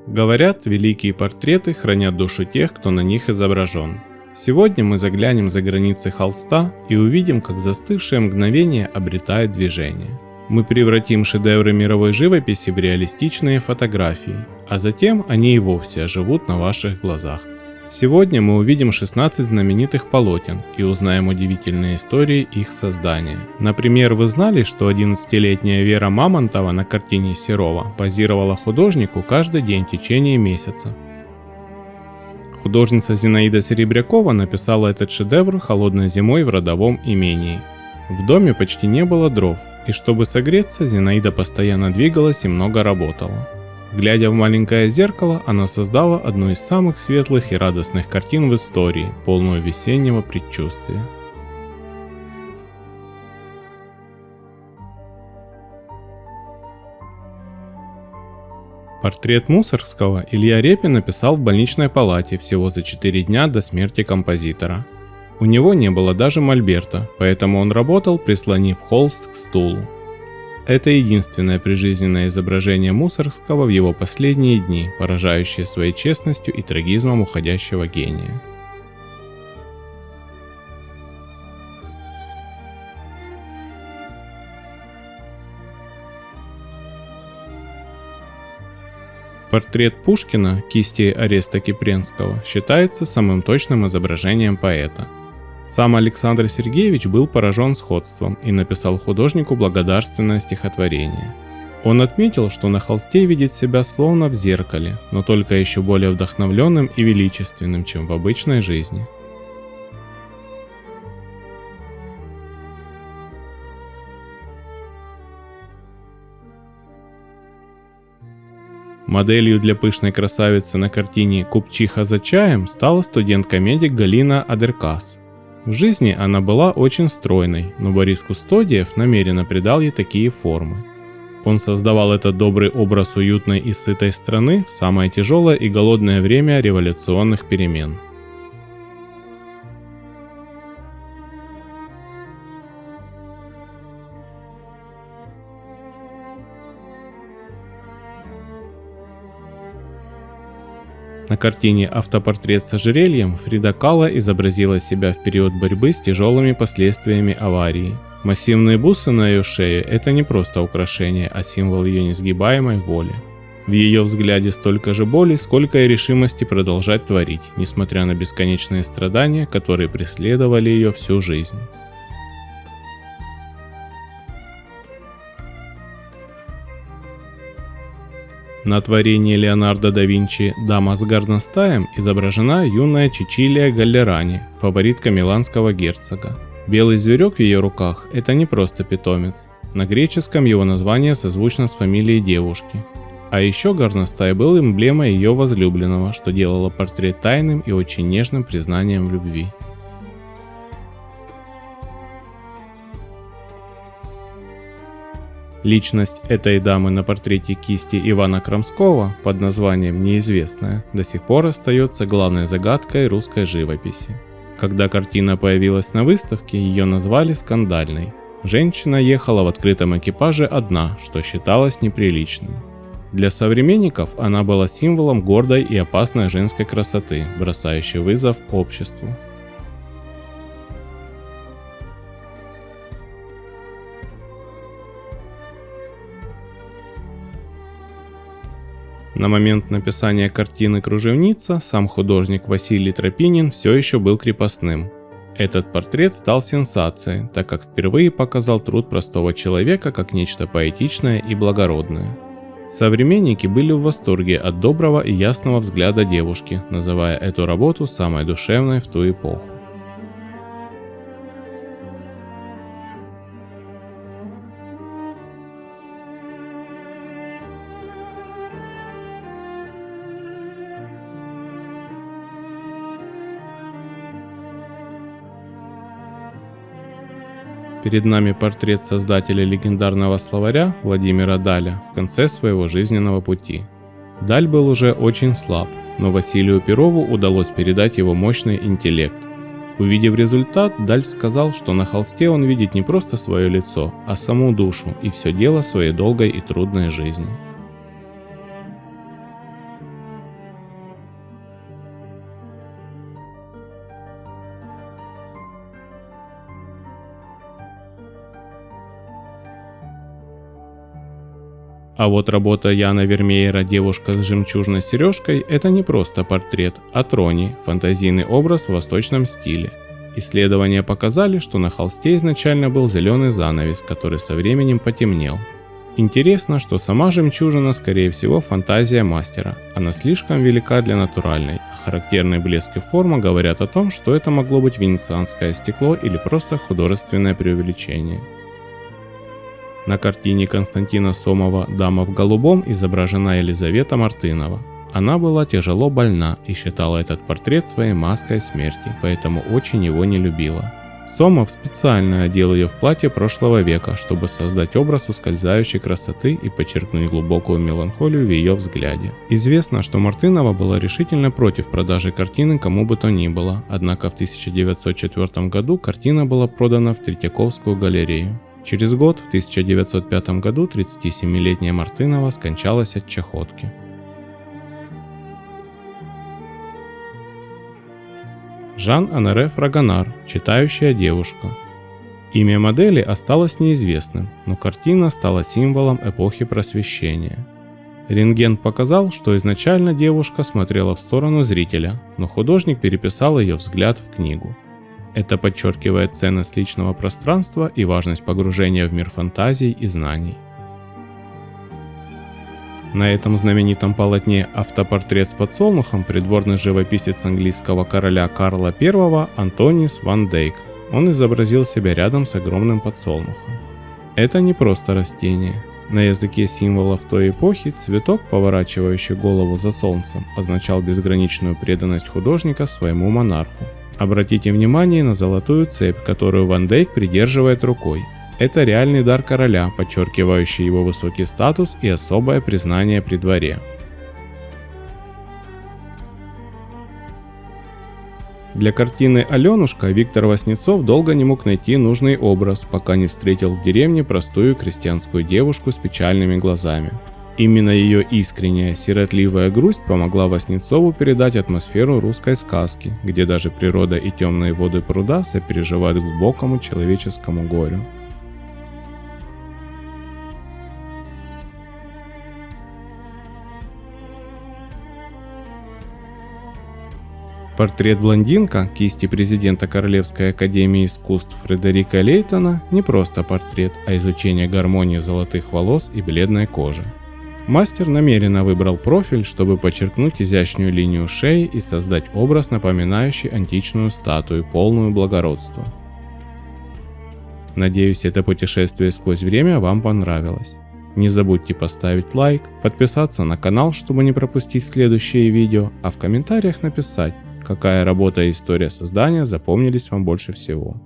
Говорят, великие портреты хранят душу тех, кто на них изображен. Сегодня мы заглянем за границы холста и увидим, как застывшее мгновение обретает движение. Мы превратим шедевры мировой живописи в реалистичные фотографии, а затем они и вовсе оживут на ваших глазах. Сегодня мы увидим 16 знаменитых полотен и узнаем удивительные истории их создания. Например, вы знали, что 11-летняя Вера Мамонтова на картине Серова позировала художнику каждый день в течение месяца. Художница Зинаида Серебрякова написала этот шедевр холодной зимой в родовом имении. В доме почти не было дров, и чтобы согреться, Зинаида постоянно двигалась и много работала. Глядя в маленькое зеркало, она создала одну из самых светлых и радостных картин в истории, полную весеннего предчувствия. Портрет Мусоргского Илья Репин написал в больничной палате всего за 4 дня до смерти композитора. У него не было даже мольберта, поэтому он работал, прислонив холст к стулу. Это единственное прижизненное изображение Мусоргского в его последние дни, поражающее своей честностью и трагизмом уходящего гения. Портрет Пушкина кисти Ореста Кипренского считается самым точным изображением поэта. Сам Александр Сергеевич был поражен сходством и написал художнику благодарственное стихотворение. Он отметил, что на холсте видит себя словно в зеркале, но только еще более вдохновленным и величественным, чем в обычной жизни. Моделью для пышной красавицы на картине «Купчиха за чаем» стала студентка-медик Галина Адеркас. В жизни она была очень стройной, но Борис Кустодиев намеренно придал ей такие формы. Он создавал этот добрый образ уютной и сытой страны в самое тяжелое и голодное время революционных перемен. На картине «Автопортрет с ожерельем» Фрида Кало изобразила себя в период борьбы с тяжелыми последствиями аварии. Массивные бусы на ее шее – это не просто украшение, а символ ее несгибаемой воли. В ее взгляде столько же боли, сколько и решимости продолжать творить, несмотря на бесконечные страдания, которые преследовали ее всю жизнь. На творении Леонардо да Винчи «Дама с горностаем» изображена юная Чичилия Галлерани, фаворитка миланского герцога. Белый зверек в ее руках – это не просто питомец. На греческом его название созвучно с фамилией девушки. А еще горностай был эмблемой ее возлюбленного, что делало портрет тайным и очень нежным признанием в любви. Личность этой дамы на портрете кисти Ивана Крамского под названием «Неизвестная» до сих пор остается главной загадкой русской живописи. Когда картина появилась на выставке, ее назвали скандальной. Женщина ехала в открытом экипаже одна, что считалось неприличным. Для современников она была символом гордой и опасной женской красоты, бросающей вызов обществу. На момент написания картины «Кружевница» сам художник Василий Тропинин все еще был крепостным. Этот портрет стал сенсацией, так как впервые показал труд простого человека как нечто поэтичное и благородное. Современники были в восторге от доброго и ясного взгляда девушки, называя эту работу самой душевной в ту эпоху. Перед нами портрет создателя легендарного словаря Владимира Даля в конце своего жизненного пути. Даль был уже очень слаб, но Василию Перову удалось передать его мощный интеллект. Увидев результат, Даль сказал, что на холсте он видит не просто свое лицо, а саму душу и все дело своей долгой и трудной жизни. А вот работа Яна Вермеера «Девушка с жемчужной сережкой» – это не просто портрет, а троний, фантазийный образ в восточном стиле. Исследования показали, что на холсте изначально был зеленый занавес, который со временем потемнел. Интересно, что сама жемчужина, скорее всего, фантазия мастера. Она слишком велика для натуральной, а характерный блеск и форма говорят о том, что это могло быть венецианское стекло или просто художественное преувеличение. На картине Константина Сомова «Дама в голубом» изображена Елизавета Мартынова. Она была тяжело больна и считала этот портрет своей маской смерти, поэтому очень его не любила. Сомов специально одел ее в платье прошлого века, чтобы создать образ ускользающей красоты и подчеркнуть глубокую меланхолию в ее взгляде. Известно, что Мартынова была решительно против продажи картины кому бы то ни было, однако в 1904 году картина была продана в Третьяковскую галерею. Через год, в 1905 году, 37-летняя Мартынова скончалась от чахотки. Жан-Оноре Фрагонар, читающая девушка. Имя модели осталось неизвестным, но картина стала символом эпохи Просвещения. Рентген показал, что изначально девушка смотрела в сторону зрителя, но художник переписал ее взгляд в книгу. Это подчеркивает ценность личного пространства и важность погружения в мир фантазий и знаний. На этом знаменитом полотне «Автопортрет с подсолнухом» придворный живописец английского короля Карла I Антонис ван Дейк. Он изобразил себя рядом с огромным подсолнухом. Это не просто растение. На языке символов той эпохи цветок, поворачивающий голову за солнцем, означал безграничную преданность художника своему монарху. Обратите внимание на золотую цепь, которую Ван Дейк придерживает рукой. Это реальный дар короля, подчеркивающий его высокий статус и особое признание при дворе. Для картины «Аленушка» Виктор Васнецов долго не мог найти нужный образ, пока не встретил в деревне простую крестьянскую девушку с печальными глазами. Именно ее искренняя, сиротливая грусть помогла Васнецову передать атмосферу русской сказки, где даже природа и темные воды пруда сопереживают глубокому человеческому горю. Портрет «Блондинка» кисти президента Королевской академии искусств Фредерика Лейтона не просто портрет, а изучение гармонии золотых волос и бледной кожи. Мастер намеренно выбрал профиль, чтобы подчеркнуть изящную линию шеи и создать образ, напоминающий античную статую, полную благородства. Надеюсь, это путешествие сквозь время вам понравилось. Не забудьте поставить лайк, подписаться на канал, чтобы не пропустить следующие видео, а в комментариях написать, какая работа и история создания запомнились вам больше всего.